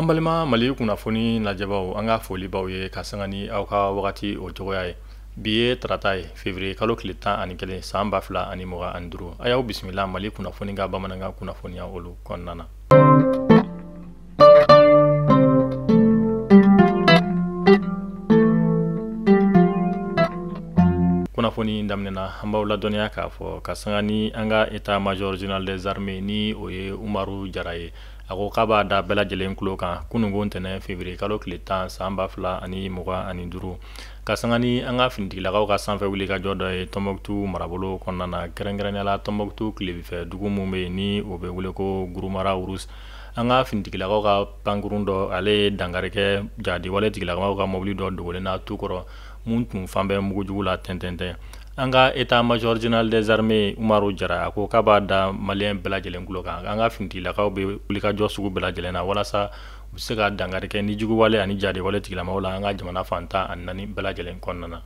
An balima Mali kunnafoni lajɛbaw an ka foli baw ye ka sanga ni aw ka wagati o cogoya ye. Bi ye tarata ye février kalo tile 11 san 2025. A y'aw bisimila Mali kunnafoni ka bamanankan kunnafoniya olu kɔnɔna na. Kunnafoni daminɛna an b'aw ladɔniya k'a fɔ ka sanga ni an ka état major général des armées ni o ye Umaru Jara ye. A ko k'a b'a da bɛɛ lajɛlen tulo kan kunungo ntɛnɛn février kalo tile 10 san 2025 ka sanga ni an ka finitigilakaw ka sanfɛ wulikajɔ dɔ ye Tɔnbɔkutu marabolo kɔnɔna na kɛrɛnkɛrɛnnenya Tɔnbɔkutu tilebinfɛ dugu mun bɛ ni o bɛ wele ko Gurumara Urus. An ka finitigilakaw ka pankurun dɔ ale ye dangarikɛ jadiwale tigilakaw ka mobili dɔ dogolenna tukɔrɔ mun tun fan bɛ mugujugu la tɛntɛntɛn. An ka état major général des armées Umaru Jara a ko k'a b'a da malien bɛɛ lajɛlen tulo kan an ka finitigilakaw bɛ wulikajɔ sugu bɛɛ lajɛlen na walasa u bɛ se ka dangarikɛ ni juguwale ani jadiwale tigilamɔgɔw la an ka jamana fan 14 bɛɛ lajɛlen kɔnɔna na.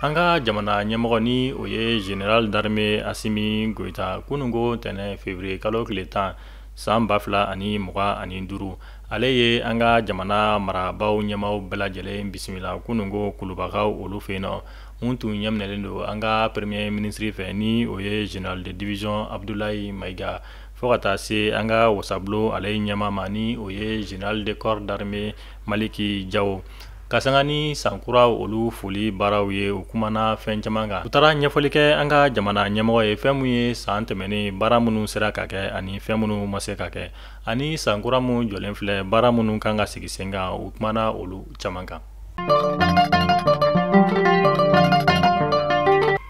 An ka jamana ɲɛmɔgɔ ni o ye général d'armée Asimi Goïta kunungo ntɛnɛn février kalo tile 10 san 2025 ale ye an ka jamana marabaw ɲɛmaw bɛɛ lajɛlen bisimila kunungo kulubakaw olu fɛ yen nɔ mun tun ɲɛminɛlen don an ka premier ministre fɛ ni o ye général de division Abdoulaye Maïga fo ka taa se an ka wasabulon ale ɲɛma ma ni o ye général de corps d'armée Maliki Jawo. Ka sanga ni sankura olu foli baaraw ye u kumana fɛn caman kan. U taara ɲɛfɔli kɛ an ka jamana ɲɛmɔgɔ ye fɛn mun ye san tɛmɛnen baara minnu sera ka kɛ ani fɛn minnu ma se ka kɛ ani sankura mun jɔlen filɛ baara minnu kan ka sigi sen kan u kumana olu caman kan.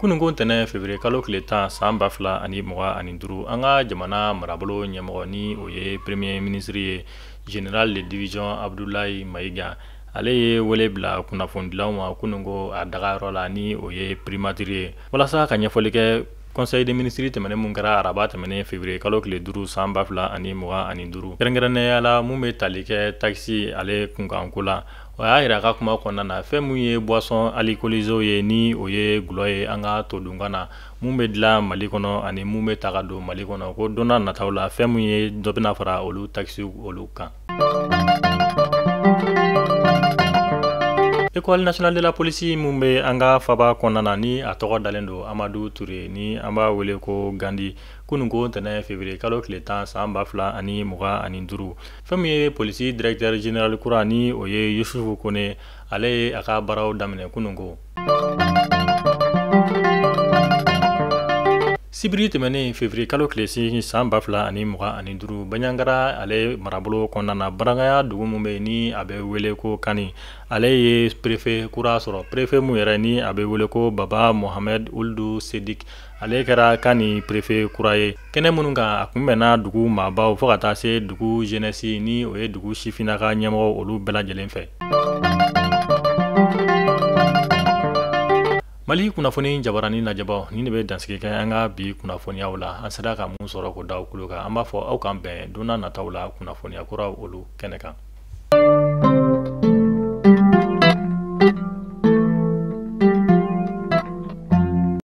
Kunungo ntɛnɛn février kalo tile 10 san 2025 an ka jamana marabolo ɲɛmɔgɔ ni o ye premier ministre ye général de division Abdoulaye Maïga. Ale ye wele bila kunnafonidilaw ma kunungo a dagayɔrɔ la ni o ye primature ye walasa ka ɲɛfɔli kɛ conseil des ministres tɛmɛnen mun kɛra araba tɛmɛnen février kalo tile 5 san 2025 kɛrɛnkɛrɛnnenya la mun bɛ tali kɛ taxi ale kunkanko la o y'a yira ka kuma kɔnɔna na fɛn mun ye boisson alcoolisée ye ni o ye gulɔ ye an ka todunkan na mun bɛ dilan Mali kɔnɔ ani mun bɛ ta ka don Mali kɔnɔ ko donna nataw la fɛn mun ye dɔ bɛna fara olu taxi olu kan. École nationale de la police mun bɛ an ka faba kɔnɔna na ni a tɔgɔ dalen don Amadu Ture ni an b'a wele ko Gandi kunungo ntɛnɛn février kalo tile 10 san 2025 fɛn min ye polisi directeur général kura ni o ye Yusufu Kone ale ye a ka baaraw daminɛ kunungo. Sibiri tɛmɛnen février kalo tile 6 san 2025 Baɲangara ale marabolo kɔnɔna na Barangaya dugu mun bɛ ni a bɛ wele ko Kani ale ye préfet kura sɔrɔ préfet mun yɛrɛ ni a bɛ wele ko Baba Mohamed Uldu Sedik ale kɛra Kani préfet kura ye kɛnɛ minnu kan a kunbɛnna dugu maabaw fo ka taa se dugu jeunesse ni o ye dugu sifinnaka ɲɛmɔgɔ olu bɛɛ lajɛlen fɛ. Mali kunnafoni jabarani lajɛbaw ni ne bɛ dansigi kɛ an ka bi kunnafoniyaw la an sera ka mun sɔrɔ ko da aw kulo kan an b'a fɔ aw kan bɛn donna nataw la kunnafoniya kuraw olu kɛnɛ kan.